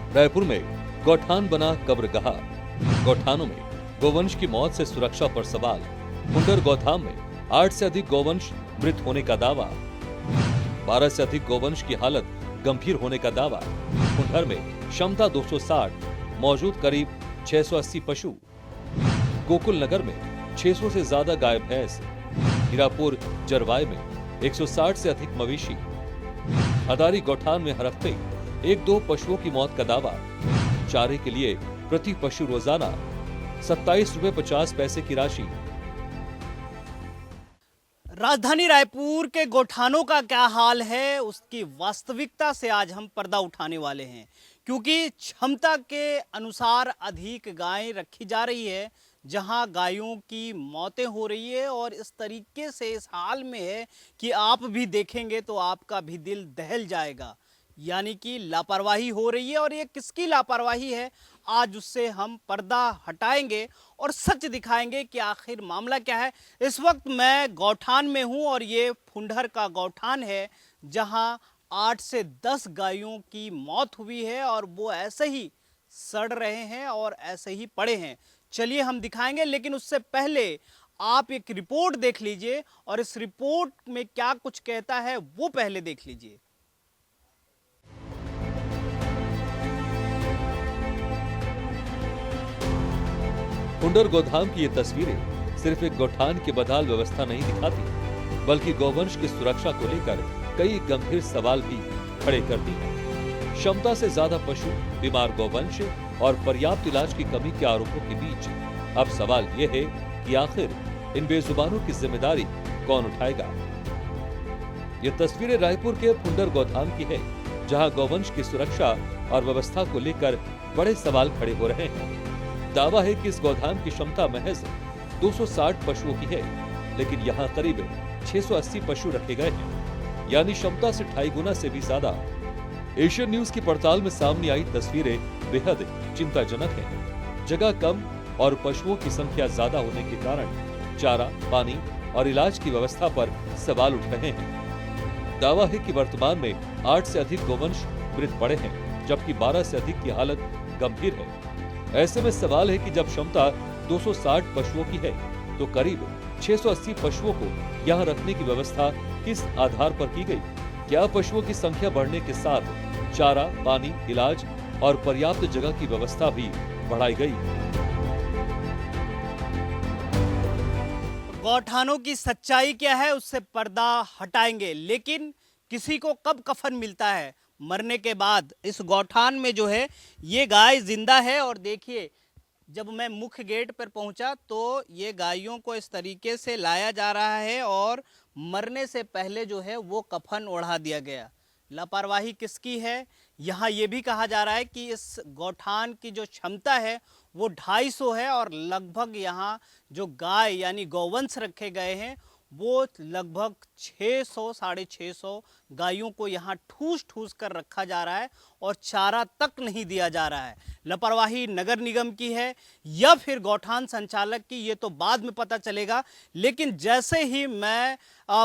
रायपुर में गौठान बना कब्रगाह। गौठानों में गोवंश की मौत से सुरक्षा पर सवाल। फुंडर गौधाम में 8 से अधिक गोवंश मृत होने का दावा। 12 से अधिक गोवंश की हालत गंभीर होने का दावा। फुंडर में क्षमता 260, मौजूद करीब 680 पशु। गोकुल नगर में 600 से ज्यादा गाय भैंस। हीरापुर जरवाय में 160 से अधिक मवेशी। हदारी गौठान में हर हफ्ते 1-2 पशुओं की मौत का दावा। चारे के लिए प्रति पशु रोजाना 27 रुपए 50 पैसे की राशि। राजधानी रायपुर के गौठानों का क्या हाल है, उसकी वास्तविकता से आज हम पर्दा उठाने वाले हैं, क्योंकि क्षमता के अनुसार अधिक गायें रखी जा रही है, जहां गायों की मौतें हो रही है और इस तरीके से इस हाल में है कि आप भी देखेंगे तो आपका भी दिल दहल जाएगा। यानी कि लापरवाही हो रही है, और ये किसकी लापरवाही है, आज उससे हम पर्दा हटाएंगे और सच दिखाएंगे कि आखिर मामला क्या है। इस वक्त मैं गौठान में हूं और ये फुंडर का गौठान है, जहां 8 से 10 गायों की मौत हुई है और वो ऐसे ही सड़ रहे हैं और ऐसे ही पड़े हैं। चलिए हम दिखाएंगे, लेकिन उससे पहले आप एक रिपोर्ट देख लीजिए और इस रिपोर्ट में क्या कुछ कहता है वो पहले देख लीजिए। फुंडर गौधाम की ये तस्वीरें सिर्फ एक गौठान की बदहाल व्यवस्था नहीं दिखाती, बल्कि गौवंश की सुरक्षा को लेकर कई गंभीर सवाल भी खड़े करती हैं। क्षमता से ज्यादा पशु, बीमार गौवंश और पर्याप्त इलाज की कमी के आरोपों के बीच अब सवाल ये है कि आखिर इन बेजुबानों की जिम्मेदारी कौन उठाएगा। ये तस्वीरें रायपुर के फुंडर गौधाम की है, जहां गौवंश की सुरक्षा और व्यवस्था को लेकर बड़े सवाल खड़े हो रहे हैं। दावा है कि इस गौधाम की क्षमता महज 260 पशुओं की है, लेकिन यहाँ करीब 680 पशु रखे गए हैं, यानी क्षमता से 2.5 गुना से भी ज्यादा। एशियन न्यूज की पड़ताल में सामने आई तस्वीरें बेहद चिंताजनक हैं। जगह कम और पशुओं की संख्या ज्यादा होने के कारण चारा, पानी और इलाज की व्यवस्था पर सवाल उठ रहे हैं। दावा है कि वर्तमान में 8 से अधिक गोवंश मृत पड़े हैं, जबकि 12 से अधिक की हालत गंभीर है। ऐसे में सवाल है कि जब क्षमता 260 पशुओं की है, तो करीब 680 पशुओं को यहाँ रखने की व्यवस्था किस आधार पर की गई? क्या पशुओं की संख्या बढ़ने के साथ चारा, पानी, इलाज और पर्याप्त जगह की व्यवस्था भी बढ़ाई गई? गौठानों की सच्चाई क्या है, उससे पर्दा हटाएंगे, लेकिन किसी को कब कफन मिलता है? मरने के बाद। इस गौठान में जो है ये गाय जिंदा है, और देखिए जब मैं मुख्य गेट पर पहुंचा तो ये गायों को इस तरीके से लाया जा रहा है और मरने से पहले जो है वो कफन ओढ़ा दिया गया। लापरवाही किसकी है? यहाँ ये भी कहा जा रहा है कि इस गौठान की जो क्षमता है वो 250 है, और लगभग यहाँ जो गाय यानी गौवंश रखे गए हैं वो लगभग 600 साढ़े 600 गायों को यहाँ ठूस ठूस कर रखा जा रहा है और चारा तक नहीं दिया जा रहा है। लापरवाही नगर निगम की है या फिर गौठान संचालक की, ये तो बाद में पता चलेगा। लेकिन जैसे ही मैं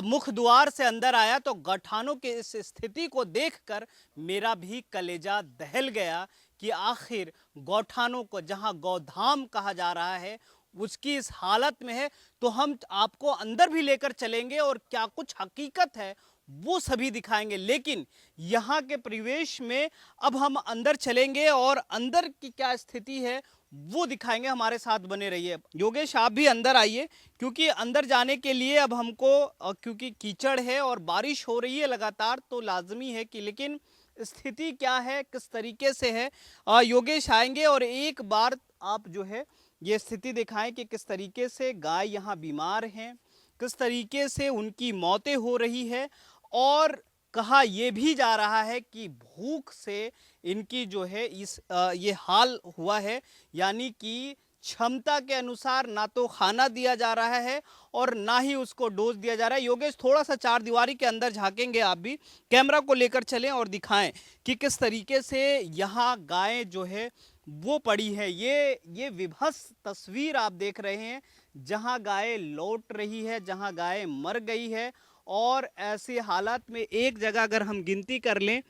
मुख्य द्वार से अंदर आया तो गौठानों की इस स्थिति को देखकर मेरा भी कलेजा दहल गया कि आखिर गौठानों को, जहां गौधाम कहा जा रहा है, उसकी इस हालत में है। तो हम आपको अंदर भी लेकर चलेंगे और क्या कुछ हकीकत है वो सभी दिखाएंगे। लेकिन यहाँ के परिवेश में अब हम अंदर चलेंगे और अंदर की क्या स्थिति है वो दिखाएंगे। हमारे साथ बने रहिए। योगेश, आप भी अंदर आइए, क्योंकि अंदर जाने के लिए अब हमको, क्योंकि कीचड़ है और बारिश हो रही है लगातार, तो लाजमी है कि, लेकिन स्थिति क्या है, किस तरीके से है, योगेश आएंगे और एक बार आप जो है ये स्थिति दिखाएं कि किस तरीके से गाय यहाँ बीमार हैं, किस तरीके से उनकी मौतें हो रही है, और कहा यह भी जा रहा है कि भूख से इनकी जो है ये हाल हुआ है। यानी कि क्षमता के अनुसार ना तो खाना दिया जा रहा है और ना ही उसको डोज दिया जा रहा है। योगेश, थोड़ा सा चार दीवारी के अंदर झांकेंगे, आप भी कैमरा को लेकर चलें और दिखाएं कि किस तरीके से यहाँ गायें जो है वो पड़ी है। ये विभत्स तस्वीर आप देख रहे हैं, जहाँ गाय लौट रही है, जहाँ गाय मर गई है। और ऐसे हालात में एक जगह अगर हम गिनती कर लें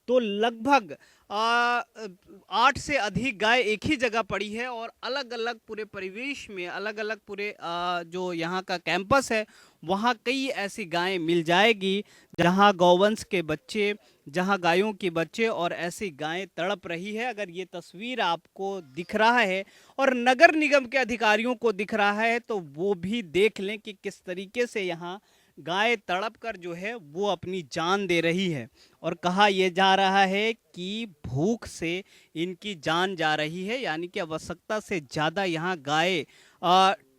तो लगभग 8 से अधिक गाय एक ही जगह पड़ी है और अलग अलग पूरे परिवेश में अलग अलग पूरे जो यहाँ का कैंपस है वहाँ कई ऐसी गायें मिल जाएगी जहाँ गौवंश के बच्चे, जहाँ गायों के बच्चे और ऐसी गायें तड़प रही है। अगर ये तस्वीर आपको दिख रहा है और नगर निगम के अधिकारियों को दिख रहा है तो वो भी देख लें कि किस तरीके से यहाँ गाय तड़प कर जो है वो अपनी जान दे रही है। और कहा यह जा रहा है कि भूख से इनकी जान जा रही है, यानी कि आवश्यकता से ज़्यादा यहाँ गाय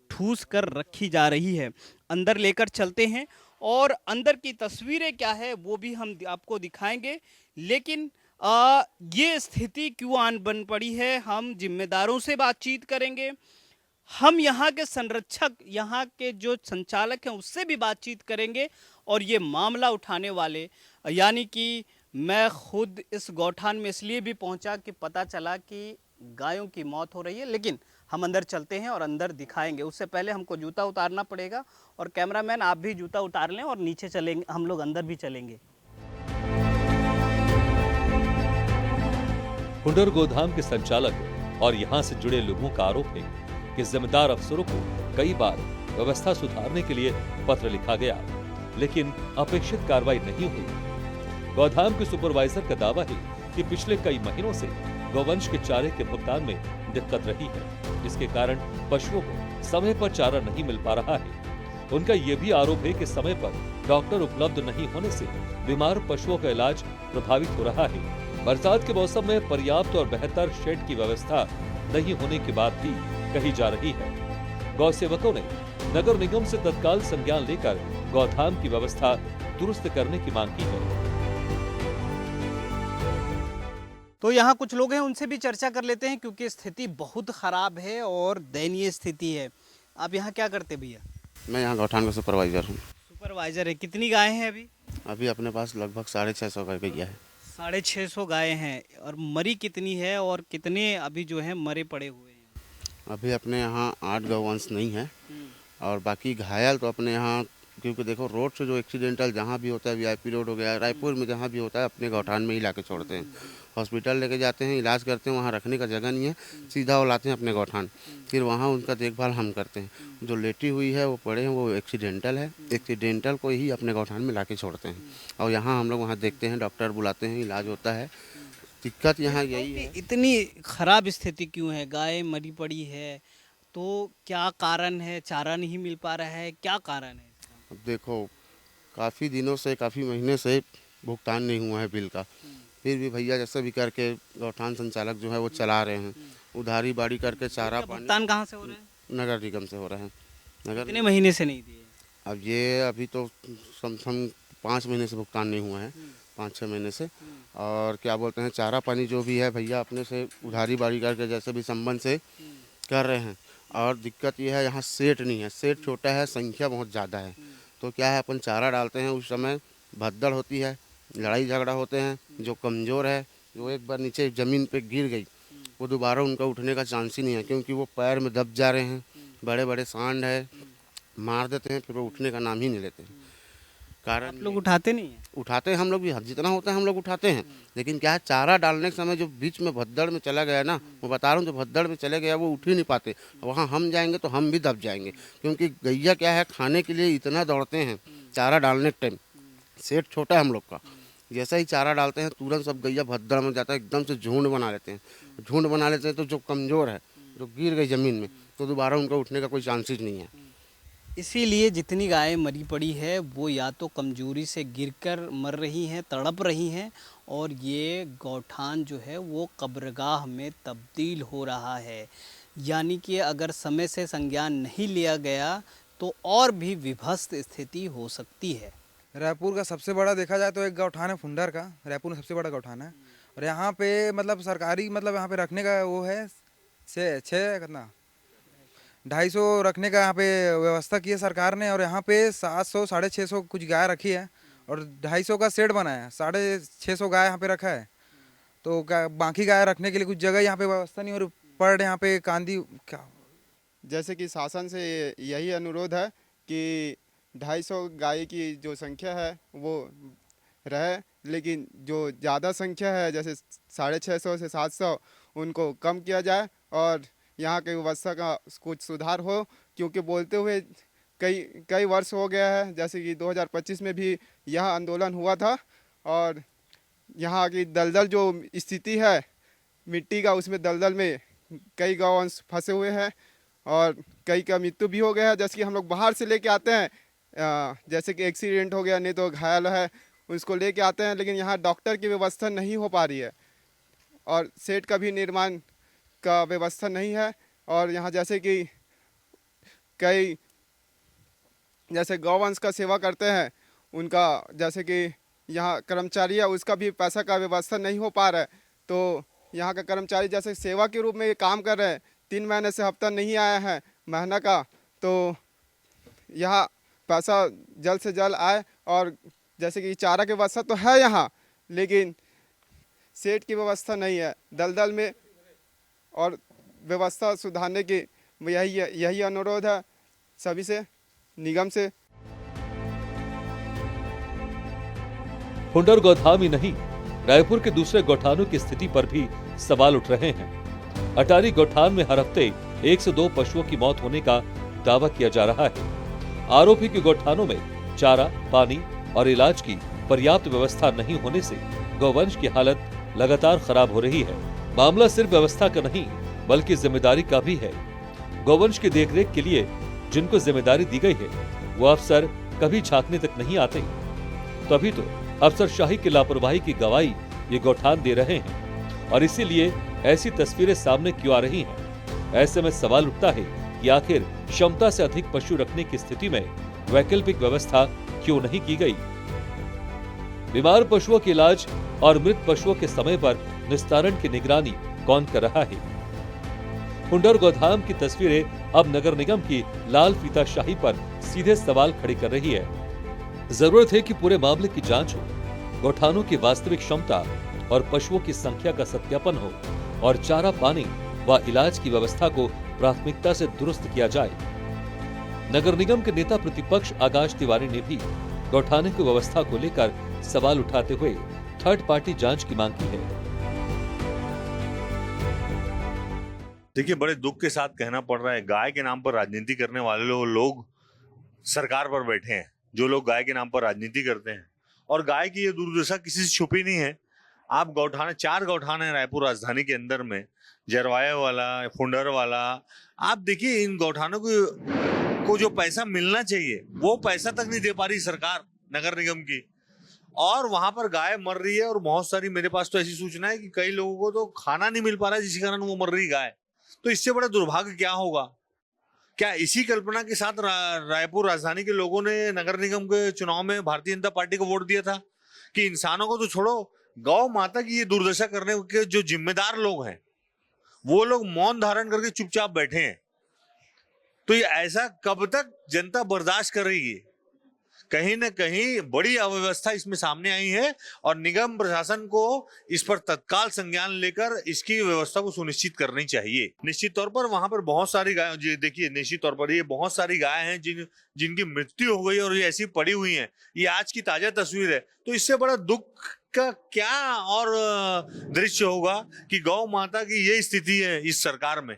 ठूस कर रखी जा रही है। अंदर लेकर चलते हैं और अंदर की तस्वीरें क्या है वो भी हम आपको दिखाएंगे। लेकिन ये स्थिति क्यों आन बन पड़ी है, हम जिम्मेदारों से बातचीत करेंगे, हम यहाँ के संरक्षक, यहाँ के जो संचालक हैं उससे भी बातचीत करेंगे और ये मामला उठाने वाले, यानी कि मैं खुद इस गौठान में इसलिए भी पहुँचा कि पता चला कि गायों की मौत हो रही है। लेकिन हम अंदर चलते हैं और अंदर दिखाएंगे। उससे पहले हमको जूता उतारना पड़ेगा और कैमरामैन आप भी जूता उतार लें और नीचे चलेंगे, हम लोग अंदर भी चलेंगे। हुंडर गोधाम के संचालक और यहाँ से जुड़े लोगों का आरोप है कि जिम्मेदार अफसरों को कई बार व्यवस्था सुधारने के लिए पत्र लिखा गया, लेकिन अपेक्षित कार्रवाई नहीं हुई। गौधाम के सुपरवाइजर का दावा है कि पिछले कई महीनों से गौवंश के चारे के भुगतान में दिक्कत रही है, जिसके कारण पशुओं को समय पर चारा नहीं मिल पा रहा है। उनका ये भी आरोप है कि समय पर डॉक्टर उपलब्ध नहीं होने से बीमार पशुओं का इलाज प्रभावित हो रहा है। बरसात के मौसम में पर्याप्त और बेहतर शेड की व्यवस्था नहीं होने की बात भी कही जा रही है। गौ सेवकों ने नगर निगम से तत्काल संज्ञान लेकर गौधाम की व्यवस्था दुरुस्त करने की मांग की है। तो यहाँ कुछ लोग हैं, उनसे भी चर्चा कर लेते हैं क्योंकि स्थिति बहुत खराब है और दयनीय स्थिति है। आप यहाँ क्या करते भैया? मैं यहाँ गौठान का सुपरवाइजर हूँ। सुपरवाइजर है। कितनी गायें हैं अभी? अभी अपने पास लगभग 650 गाय गैया है। 650 गायें हैं। और मरी कितनी है और कितने अभी जो है मरे पड़े हुए हैं? अभी अपने यहाँ 8 गौवंश नहीं है और बाकी घायल तो अपने यहाँ, क्योंकि देखो रोड से जो एक्सीडेंटल जहाँ भी होता है, वीआईपी रोड हो गया, रायपुर में जहाँ भी होता है, अपने गौठान में ही लाके छोड़ते हैं। हॉस्पिटल लेके जाते हैं, इलाज करते हैं, वहाँ रखने का जगह नहीं है, सीधा वो लाते हैं अपने गौठान, फिर वहाँ उनका देखभाल हम करते हैं। जो लेटी हुई है वो पड़े हैं वो एक्सीडेंटल है, एक्सीडेंटल को ही अपने गौठान में लाके छोड़ते हैं और यहाँ हम लोग वहाँ देखते हैं, डॉक्टर बुलाते हैं, इलाज होता है। दिक्कत यहाँ यही है। इतनी खराब स्थिति क्यों है? गाय मरी पड़ी है तो क्या कारण है? चारा नहीं मिल पा रहा है, क्या कारण है? अब देखो काफ़ी दिनों से, काफ़ी महीने से भुगतान नहीं हुआ है बिल का, फिर भी भैया जैसे भी करके गौठान संचालक जो है वो चला रहे हैं, उधारी बाड़ी करके चारा पानी। भुगतान कहाँ से हो रहे हैं? नगर निगम से हो रहे हैं। कितने महीने से नहीं दिए? अब ये अभी तो सम 5 महीने से भुगतान नहीं हुआ है, 5-6 महीने से। और क्या बोलते हैं, चारा पानी जो भी है भैया अपने से उधारी बाड़ी करके जैसे भी संबंध से कर रहे हैं। और दिक्कत ये है यहाँ सेट नहीं है, सेट छोटा है, संख्या बहुत ज़्यादा है। तो क्या है, अपन चारा डालते हैं उस समय भद्दड़ होती है, लड़ाई झगड़ा होते हैं। जो कमज़ोर है, जो एक बार नीचे ज़मीन पे गिर गई, वो दोबारा उनका उठने का चांस ही नहीं है, क्योंकि वो पैर में दब जा रहे हैं, बड़े बड़े सांड है, मार देते हैं, फिर वो उठने का नाम ही नहीं लेते हैं। कारण आप लोग उठाते नहीं हैं? उठाते हैं हम लोग भी, जितना होता है हम लोग उठाते हैं, लेकिन क्या है, चारा डालने के समय जो बीच में भद्दड़ में चला गया ना, मैं बता रहा हूँ, जो भद्दड़ में चले गया वो उठ ही नहीं पाते। वहाँ हम जाएंगे तो हम भी दब जाएंगे, क्योंकि गैया क्या है, खाने के लिए इतना दौड़ते हैं चारा डालने के टाइम। सेट छोटा है हम लोग का, जैसा ही चारा डालते हैं तुरंत सब गैया भद्दड़ में जाता है, एकदम से झुंड बना लेते हैं। झुंड बना लेते हैं तो जो कमज़ोर है, जो गिर गई ज़मीन में, तो दोबारा उनका उठने का कोई चांसेस नहीं है। इसीलिए जितनी गायें मरी पड़ी है वो या तो कमजोरी से गिरकर मर रही हैं, तड़प रही हैं, और ये गौठान जो है वो कब्रगाह में तब्दील हो रहा है। यानी कि अगर समय से संज्ञान नहीं लिया गया तो और भी विभत्स स्थिति हो सकती है। रायपुर का सबसे बड़ा देखा जाए तो एक गौठान है फुंडर का, रायपुर में सबसे बड़ा गौठान है। और यहाँ पे मतलब सरकारी, मतलब यहाँ पे रखने का वो है 250 रखने का यहाँ पे व्यवस्था की है सरकार ने। और यहाँ पे 700 650 कुछ गाय रखी है और 250 का शेड बनाया है, 650 गाय यहाँ पे रखा है। तो बाकी गाय रखने के लिए कुछ जगह यहाँ पे व्यवस्था नहीं, और पर यहाँ पे कांदी क्या, जैसे कि शासन से यही अनुरोध है कि 250 गाय की जो संख्या है वो रहे, लेकिन जो ज़्यादा संख्या है जैसे 650 से 700 उनको कम किया जाए और यहाँ की व्यवस्था का कुछ सुधार हो, क्योंकि बोलते हुए कई कई वर्ष हो गया है। जैसे कि 2025 में भी यह आंदोलन हुआ था और यहाँ की दलदल जो स्थिति है मिट्टी का, उसमें दलदल में कई गौवंश फंसे हुए हैं और कई का मृत्यु भी हो गया है। जैसे कि हम लोग बाहर से लेके आते हैं, जैसे कि एक्सीडेंट हो गया, नहीं तो घायल है, उसको लेके आते हैं, लेकिन यहाँ डॉक्टर की व्यवस्था नहीं हो पा रही है और शेड का भी निर्माण का व्यवस्था नहीं है। और यहाँ जैसे कि कई जैसे गौवंश का सेवा करते हैं, उनका जैसे कि यहाँ कर्मचारी है, उसका भी पैसा का व्यवस्था नहीं हो पा रहा है। तो यहाँ का कर्मचारी जैसे सेवा के रूप में ये काम कर रहे हैं, 3 महीने से हफ्ता नहीं आया है महीना का, तो यहाँ पैसा जल्द से जल्द आए। और जैसे कि चारा की व्यवस्था तो है यहाँ, लेकिन शेड की व्यवस्था नहीं है दलदल में, और व्यवस्था सुधारने की यही अनुरोध है सभी से, निगम से। हुंडर गौधाम ही नहीं, रायपुर के दूसरे गौठानों की स्थिति पर भी सवाल उठ रहे हैं। अटारी गौठान में हर हफ्ते 1 से 2 पशुओं की मौत होने का दावा किया जा रहा है। आरोपी के गौठानों में चारा, पानी और इलाज की पर्याप्त व्यवस्था नहीं होने से गौवंश की हालत लगातार खराब हो रही है। मामला सिर्फ व्यवस्था का नहीं बल्कि जिम्मेदारी का भी है। गौवंश की देखरेख के लिए जिनको जिम्मेदारी दी गई है वो अफसर कभी झांकने तक नहीं आते। तभी तो अफसरशाही की लापरवाही की गवाही ये गौठान दे रहे हैं और इसीलिए ऐसी तस्वीरें सामने क्यों आ रही हैं। ऐसे में सवाल उठता है कि आखिर क्षमता से अधिक पशु रखने की स्थिति में वैकल्पिक व्यवस्था क्यों नहीं की गई। बीमार पशुओं के इलाज और मृत पशुओं के समय पर निस्तारण की निगरानी कौन कर रहा है। हुंडर गौधाम की तस्वीरें अब नगर निगम की लाल फीताशाही पर सीधे सवाल खड़े कर रही है। जरूरत है कि पूरे मामले की जांच हो, गौठानों की वास्तविक क्षमता और पशुओं की संख्या का सत्यापन हो और चारा, पानी व इलाज की व्यवस्था को प्राथमिकता से दुरुस्त किया जाए। नगर निगम के नेता प्रतिपक्ष आकाश तिवारी ने भी गौठानों की व्यवस्था को लेकर सवाल उठाते हुए थर्ड पार्टी जांच की मांग की है। देखिए, बड़े दुख के साथ कहना पड़ रहा है, गाय के नाम पर राजनीति करने वाले लोग सरकार पर बैठे हैं। जो लोग गाय के नाम पर राजनीति करते हैं, और गाय की ये दुर्दशा किसी से छुपी नहीं है। आप गौठान, 4 गौठान है रायपुर राजधानी के अंदर में, जरवाया वाला, फुंडर वाला। आप देखिए इन गौठानों को जो पैसा मिलना चाहिए वो पैसा तक नहीं दे पा रही सरकार, नगर निगम की, और वहां पर गाय मर रही है। और बहुत सारी, मेरे पास तो ऐसी सूचना है कि कई लोगों को तो खाना नहीं मिल पा रहा है जिसके कारण वो मर रही गाय। तो इससे बड़ा दुर्भाग्य क्या होगा। क्या इसी कल्पना के साथ रायपुर राजधानी के लोगों ने नगर निगम के चुनाव में भारतीय जनता पार्टी को वोट दिया था कि इंसानों को तो छोड़ो, गौ माता की ये दुर्दशा करने के जो जिम्मेदार लोग हैं वो लोग मौन धारण करके चुपचाप बैठे हैं। तो ये ऐसा कब तक जनता बर्दाश्त करेगी। कहीं न कहीं बड़ी अव्यवस्था इसमें सामने आई है और निगम प्रशासन को इस पर तत्काल संज्ञान लेकर इसकी व्यवस्था को सुनिश्चित करनी चाहिए। निश्चित तौर पर वहां पर बहुत सारी गाय, देखिए निश्चित तौर पर ये बहुत सारी गाय हैं जिनकी मृत्यु हो गई और ये ऐसी पड़ी हुई हैं। ये आज की ताजा तस्वीर है। तो इससे बड़ा दुख का क्या और दृश्य होगा कि गौ माता की ये स्थिति है इस सरकार में।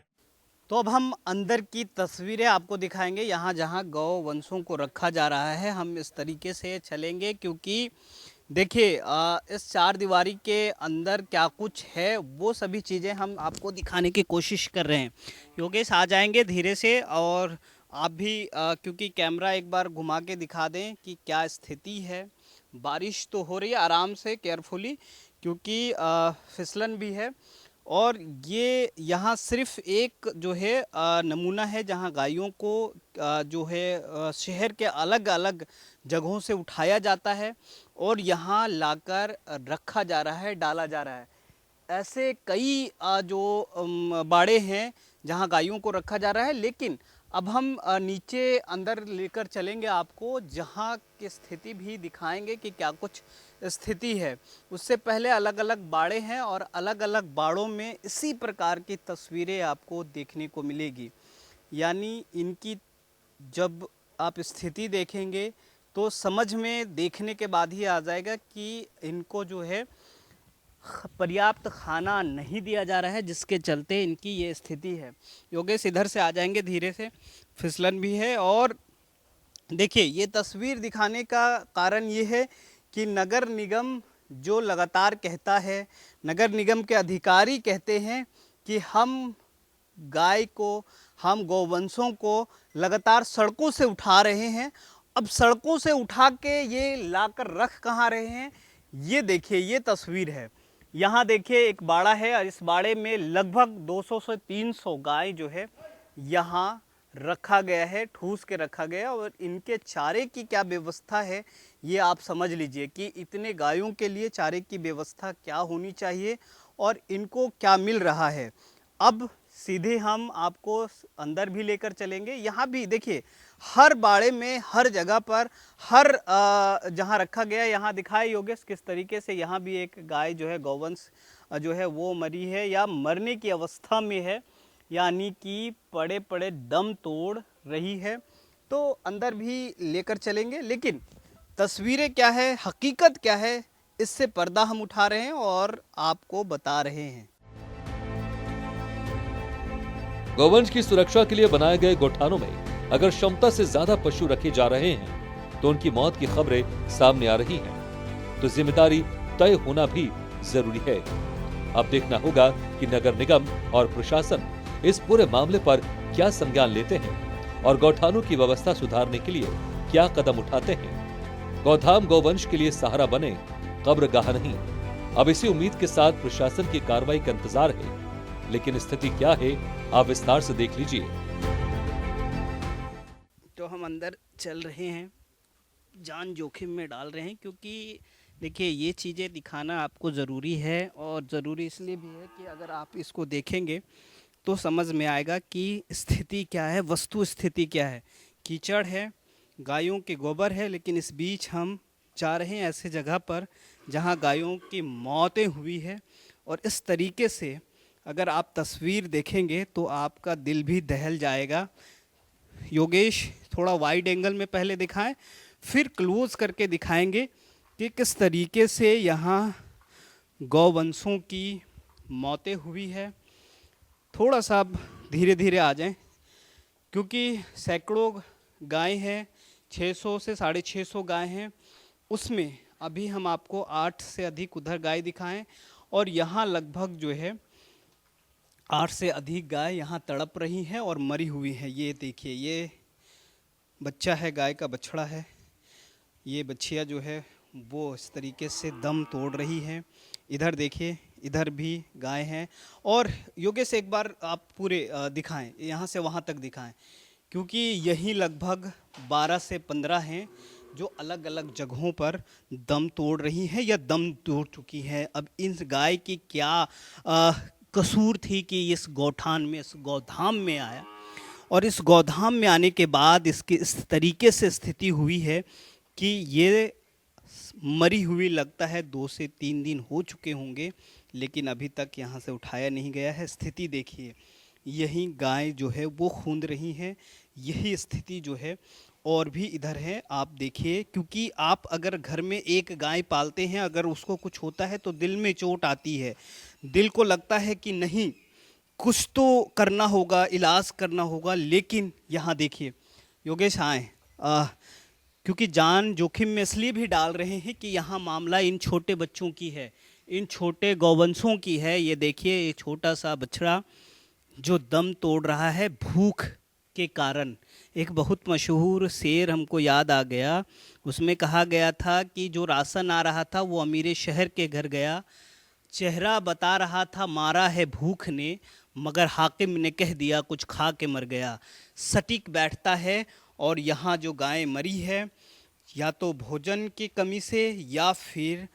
तो अब हम अंदर की तस्वीरें आपको दिखाएंगे, यहाँ जहाँ गौ वंशों को रखा जा रहा है। हम इस तरीके से चलेंगे क्योंकि देखिए इस 4 दीवारी के अंदर क्या कुछ है वो सभी चीज़ें हम आपको दिखाने की कोशिश कर रहे हैं। योगेश आ जाएंगे धीरे से, और आप भी क्योंकि कैमरा एक बार घुमा के दिखा दें कि क्या स्थिति है। बारिश तो हो रही है, आराम से केयरफुली, क्योंकि फिसलन भी है। और ये यहाँ सिर्फ एक जो है नमूना है जहाँ गायों को जो है शहर के अलग अलग जगहों से उठाया जाता है और यहाँ लाकर रखा जा रहा है, डाला जा रहा है। ऐसे कई जो बाड़े हैं जहाँ गायों को रखा जा रहा है। लेकिन अब हम नीचे अंदर लेकर चलेंगे आपको, जहाँ की स्थिति भी दिखाएंगे कि क्या कुछ स्थिति है। उससे पहले अलग अलग बाड़े हैं और अलग अलग बाड़ों में इसी प्रकार की तस्वीरें आपको देखने को मिलेगी। यानी इनकी जब आप स्थिति देखेंगे तो समझ में देखने के बाद ही आ जाएगा कि इनको जो है पर्याप्त खाना नहीं दिया जा रहा है, जिसके चलते इनकी ये स्थिति है। योगेश इधर से आ जाएंगे, धीरे से फिसलन भी है। और देखिए, ये तस्वीर दिखाने का कारण ये है कि नगर निगम जो लगातार कहता है, नगर निगम के अधिकारी कहते हैं कि हम गाय को, हम गौवंशों को लगातार सड़कों से उठा रहे हैं। अब सड़कों से उठा के ये लाकर रख कहाँ रहे हैं, ये देखिए, ये तस्वीर है। यहाँ देखिए एक बाड़ा है और इस बाड़े में लगभग 200 से 300 गाय जो है यहाँ रखा गया है, ठूस के रखा गया। और इनके चारे की क्या व्यवस्था है ये आप समझ लीजिए कि इतने गायों के लिए चारे की व्यवस्था क्या होनी चाहिए और इनको क्या मिल रहा है। अब सीधे हम आपको अंदर भी लेकर चलेंगे। यहाँ भी देखिए, हर बाड़े में, हर जगह पर, हर जहाँ रखा गया, यहाँ दिखाए योगेश किस तरीके से यहाँ भी एक गाय जो है, गौवंश जो है वो मरी है या मरने की अवस्था में है, यानी कि पड़े पड़े दम तोड़ रही है। तो अंदर भी लेकर चलेंगे, लेकिन तस्वीरें क्या है, हकीकत क्या है, इससे पर्दा हम उठा रहे हैं और आपको बता रहे हैं। गौवंश की सुरक्षा के लिए बनाए गए गौठानों में अगर क्षमता से ज्यादा पशु रखे जा रहे हैं तो उनकी मौत की खबरें सामने आ रही हैं, तो जिम्मेदारी तय होना भी जरूरी है। अब देखना होगा कि नगर निगम और प्रशासन इस पूरे मामले पर क्या संज्ञान लेते हैं और गौठानों की व्यवस्था सुधारने के लिए क्या कदम उठाते हैं। गौधाम गौवंश के लिए सहारा बने, कब्रगाह नहीं। अब इसी उम्मीद के साथ प्रशासन की कार्रवाई का इंतजार है, लेकिन स्थिति क्या है आप विस्तार से देख लीजिए। तो हम अंदर चल रहे हैं, जान जोखिम में डाल रहे हैं, क्योंकि देखिए ये चीज़ें दिखाना आपको ज़रूरी है। और ज़रूरी इसलिए भी है कि अगर आप इसको देखेंगे तो समझ में आएगा कि स्थिति क्या है, वस्तु स्थिति क्या है। कीचड़ है, गायों के गोबर है, लेकिन इस बीच हम जा रहे हैं ऐसे जगह पर जहां गायों की मौतें हुई है। और इस तरीके से अगर आप तस्वीर देखेंगे तो आपका दिल भी दहल जाएगा। योगेश थोड़ा वाइड एंगल में पहले दिखाएं, फिर क्लोज करके दिखाएंगे कि किस तरीके से यहाँ गौवंशों की मौतें हुई है। थोड़ा सा आप धीरे धीरे आ जाएं, क्योंकि सैकड़ों गाय हैं, 600 से 650 गाय हैं। उसमें अभी हम आपको 8 से अधिक उधर गाय दिखाएं और यहाँ लगभग जो है 8 से अधिक गाय यहाँ तड़प रही हैं और मरी हुई हैं। ये देखिए, ये बच्चा है, गाय का बछड़ा है। ये बच्चियाँ जो है वो इस तरीके से दम तोड़ रही हैं। इधर देखिए, इधर भी गाय हैं। और योगेश एक बार आप पूरे दिखाएं, यहाँ से वहाँ तक दिखाएं, क्योंकि यही लगभग 12 से 15 हैं जो अलग अलग जगहों पर दम तोड़ रही हैं या दम तोड़ चुकी हैं। अब इन गाय की क्या कसूर थी कि इस गौठान में, इस गौधाम में आया, और इस गौधाम में आने के बाद इसकी इस तरीके से स्थिति हुई है कि ये मरी हुई लगता है 2 से 3 दिन हो चुके होंगे, लेकिन अभी तक यहाँ से उठाया नहीं गया है। स्थिति देखिए, यही गाय जो है वो खूंद रही हैं, यही स्थिति जो है और भी इधर है। आप देखिए, क्योंकि आप अगर घर में एक गाय पालते हैं, अगर उसको कुछ होता है तो दिल में चोट आती है, दिल को लगता है कि नहीं कुछ तो करना होगा, इलाज करना होगा। लेकिन यहाँ देखिए योगेश आए, क्योंकि जान जोखिम में इसलिए भी डाल रहे हैं कि यहाँ मामला इन छोटे बच्चों की है, इन छोटे गौवंशों की है। ये देखिए, ये छोटा सा बछड़ा जो दम तोड़ रहा है भूख के कारण। एक बहुत मशहूर शेर हमको याद आ गया, उसमें कहा गया था कि जो राशन आ रहा था वो अमीर शहर के घर गया, चेहरा बता रहा था मारा है भूख ने, मगर हाकिम ने कह दिया कुछ खा के मर गया। सटीक बैठता है। और यहाँ जो गाय मरी है, या तो भोजन की कमी से या फिर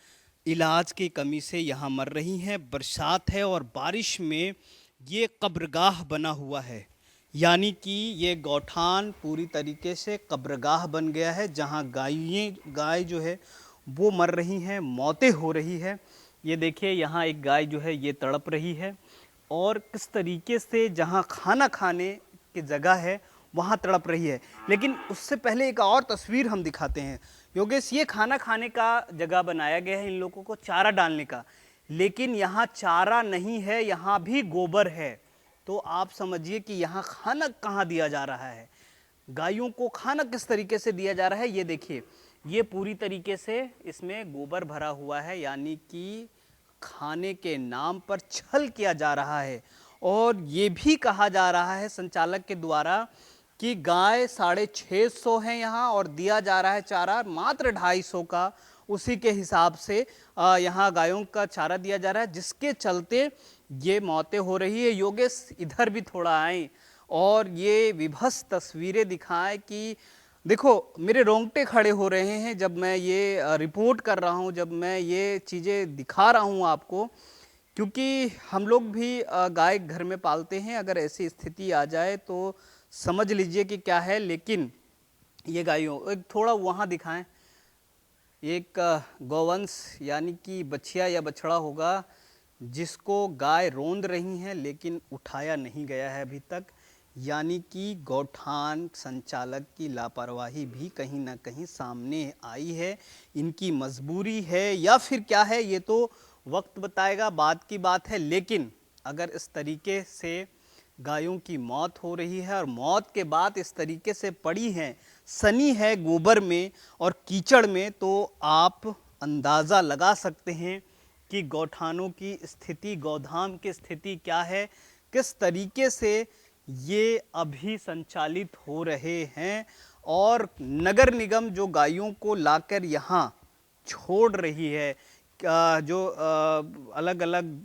इलाज की कमी से यहाँ मर रही हैं। बरसात है और बारिश में ये कब्रगाह बना हुआ है, यानी कि ये गौठान पूरी तरीके से कब्रगाह बन गया है, जहाँ गाय जो है वो मर रही हैं, मौतें हो रही है। ये देखिए, यहाँ एक गाय जो है ये तड़प रही है, और किस तरीके से जहाँ खाना खाने की जगह है वहाँ तड़प रही है। लेकिन उससे पहले एक और तस्वीर हम दिखाते हैं। योगेश, ये खाना खाने का जगह बनाया गया है इन लोगों को चारा डालने का, लेकिन यहाँ चारा नहीं है, यहाँ भी गोबर है। तो आप समझिए कि यहाँ खाना कहाँ दिया जा रहा है, गायों को खाना किस तरीके से दिया जा रहा है। ये देखिए, ये पूरी तरीके से इसमें गोबर भरा हुआ है, यानी कि खाने के नाम पर छल किया जा रहा है। और ये भी कहा जा रहा है संचालक के द्वारा कि गाय 650 हैं यहाँ और दिया जा रहा है चारा मात्र 250 का। उसी के हिसाब से यहाँ गायों का चारा दिया जा रहा है, जिसके चलते ये मौतें हो रही है। योगेश, इधर भी थोड़ा आए और ये विभत्स तस्वीरें दिखाएं कि देखो, मेरे रोंगटे खड़े हो रहे हैं जब मैं ये रिपोर्ट कर रहा हूँ, जब मैं ये चीज़ें दिखा रहा हूँ आपको, क्योंकि हम लोग भी गाय घर में पालते हैं। अगर ऐसी स्थिति आ जाए तो समझ लीजिए कि क्या है। लेकिन ये गायों, एक थोड़ा वहाँ दिखाएं, एक गौवंश यानी कि बछिया या बछड़ा होगा जिसको गाय रोंद रही हैं, लेकिन उठाया नहीं गया है अभी तक। यानी कि गौठान संचालक की लापरवाही भी कहीं ना कहीं सामने आई है। इनकी मजबूरी है या फिर क्या है, ये तो वक्त बताएगा, बाद की बात है। लेकिन अगर इस तरीके से गायों की मौत हो रही है और मौत के बाद इस तरीके से पड़ी है, सनी है गोबर में और कीचड़ में, तो आप अंदाज़ा लगा सकते हैं कि गौठानों की स्थिति, गौधाम की स्थिति क्या है, किस तरीके से ये अभी संचालित हो रहे हैं। और नगर निगम जो गायों को लाकर यहाँ छोड़ रही है, जो अलग अलग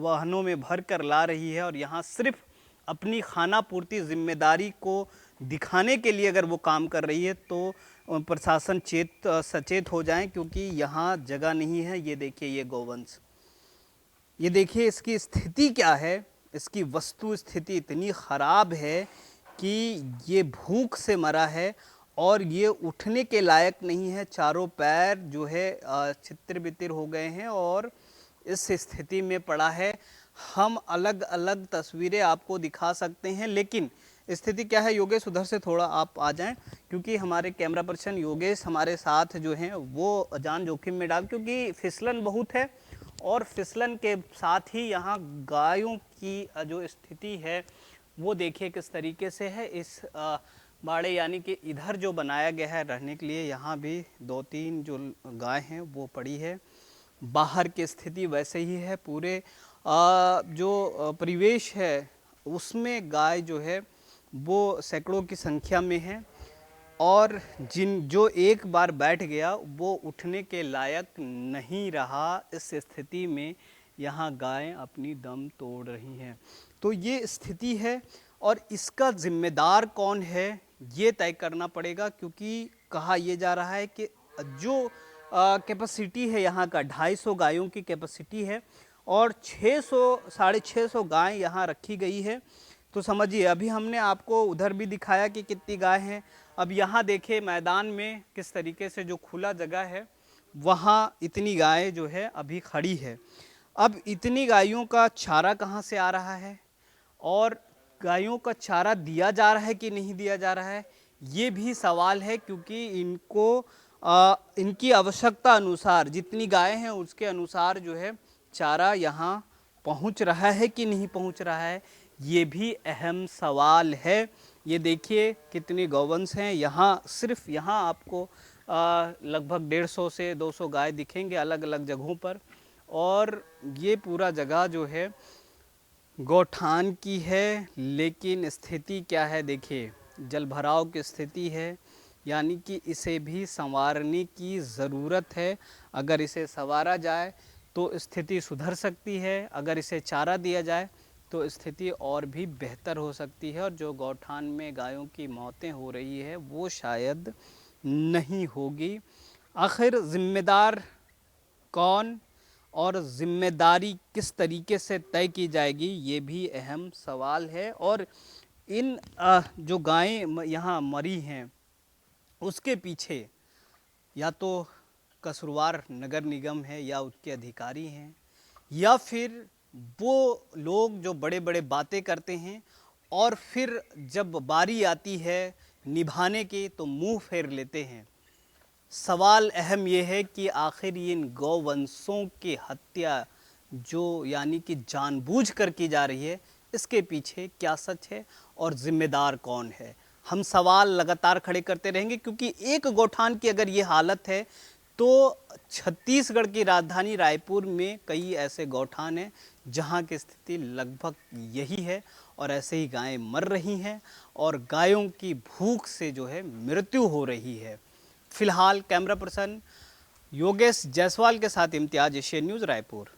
वाहनों में भर कर ला रही है, और यहाँ सिर्फ अपनी खाना पूर्ति जिम्मेदारी को दिखाने के लिए अगर वो काम कर रही है, तो प्रशासन सचेत हो जाए, क्योंकि यहाँ जगह नहीं है। ये देखिए, ये गौवंश, ये देखिए इसकी स्थिति क्या है। इसकी वस्तु स्थिति इतनी ख़राब है कि ये भूख से मरा है और ये उठने के लायक नहीं है। चारों पैर जो है छितर बितर हो गए हैं और इस स्थिति में पड़ा है। हम अलग अलग तस्वीरें आपको दिखा सकते हैं, लेकिन स्थिति क्या है, योगेश उधर से थोड़ा आप आ जाएं, क्योंकि हमारे कैमरा पर्सन योगेश हमारे साथ जो हैं वो जान जोखिम में डाल, क्योंकि फिसलन बहुत है और फिसलन के साथ ही यहाँ गायों की जो स्थिति है वो देखिए किस तरीके से है। इस बाड़े यानी कि इधर जो बनाया गया है रहने के लिए, यहाँ भी 2-3 जो गाय हैं वो पड़ी है। बाहर की स्थिति वैसे ही है। पूरे जो परिवेश है उसमें गाय जो है वो सैकड़ों की संख्या में है, और जो एक बार बैठ गया वो उठने के लायक नहीं रहा। इस स्थिति में यहाँ गायें अपनी दम तोड़ रही हैं। तो ये स्थिति है और इसका जिम्मेदार कौन है ये तय करना पड़ेगा, क्योंकि कहा यह जा रहा है कि जो कैपेसिटी है यहाँ का 250 गायों की कैपेसिटी है और 600-650 गाय यहाँ रखी गई है। तो समझिए, अभी हमने आपको उधर भी दिखाया कि कितनी गाय हैं। अब यहाँ देखिए मैदान में किस तरीके से जो खुला जगह है वहाँ इतनी गाय जो है अभी खड़ी है। अब इतनी गायों का चारा कहाँ से आ रहा है और गायों का चारा दिया जा रहा है कि नहीं दिया जा रहा है, ये भी सवाल है, क्योंकि इनको इनकी आवश्यकता अनुसार जितनी गाय हैं उसके अनुसार जो है चारा यहाँ पहुँच रहा है कि नहीं पहुँच रहा है, ये भी अहम सवाल है। ये देखिए कितनी गौवंश हैं यहाँ। सिर्फ यहाँ आपको लगभग 150 से 200 गाय दिखेंगे अलग अलग जगहों पर, और ये पूरा जगह जो है गौठान की है। लेकिन स्थिति क्या है, देखिए जल भराव की स्थिति है, यानी कि इसे भी संवारने की ज़रूरत है। अगर इसे संवारा जाए तो स्थिति सुधर सकती है, अगर इसे चारा दिया जाए तो स्थिति और भी बेहतर हो सकती है, और जो गौठान में गायों की मौतें हो रही है वो शायद नहीं होगी। आखिर जिम्मेदार कौन और जिम्मेदारी किस तरीके से तय की जाएगी, ये भी अहम सवाल है। और इन जो गायें यहाँ मरी हैं उसके पीछे या तो कसूरवार नगर निगम है या उसके अधिकारी हैं, या फिर वो लोग जो बड़े बड़े बातें करते हैं और फिर जब बारी आती है निभाने की तो मुंह फेर लेते हैं। सवाल अहम ये है कि आखिर इन गौवंशों की हत्या जो यानी कि जानबूझकर की जा रही है, इसके पीछे क्या सच है और जिम्मेदार कौन है? हम सवाल लगातार खड़े करते रहेंगे, क्योंकि एक गौठान की अगर ये हालत है तो छत्तीसगढ़ की राजधानी रायपुर में कई ऐसे गौठान हैं जहां की स्थिति लगभग यही है और ऐसे ही गायें मर रही हैं और गायों की भूख से जो है मृत्यु हो रही है। फिलहाल कैमरा पर्सन योगेश जायसवाल के साथ इम्तियाज, एशियन न्यूज़, रायपुर।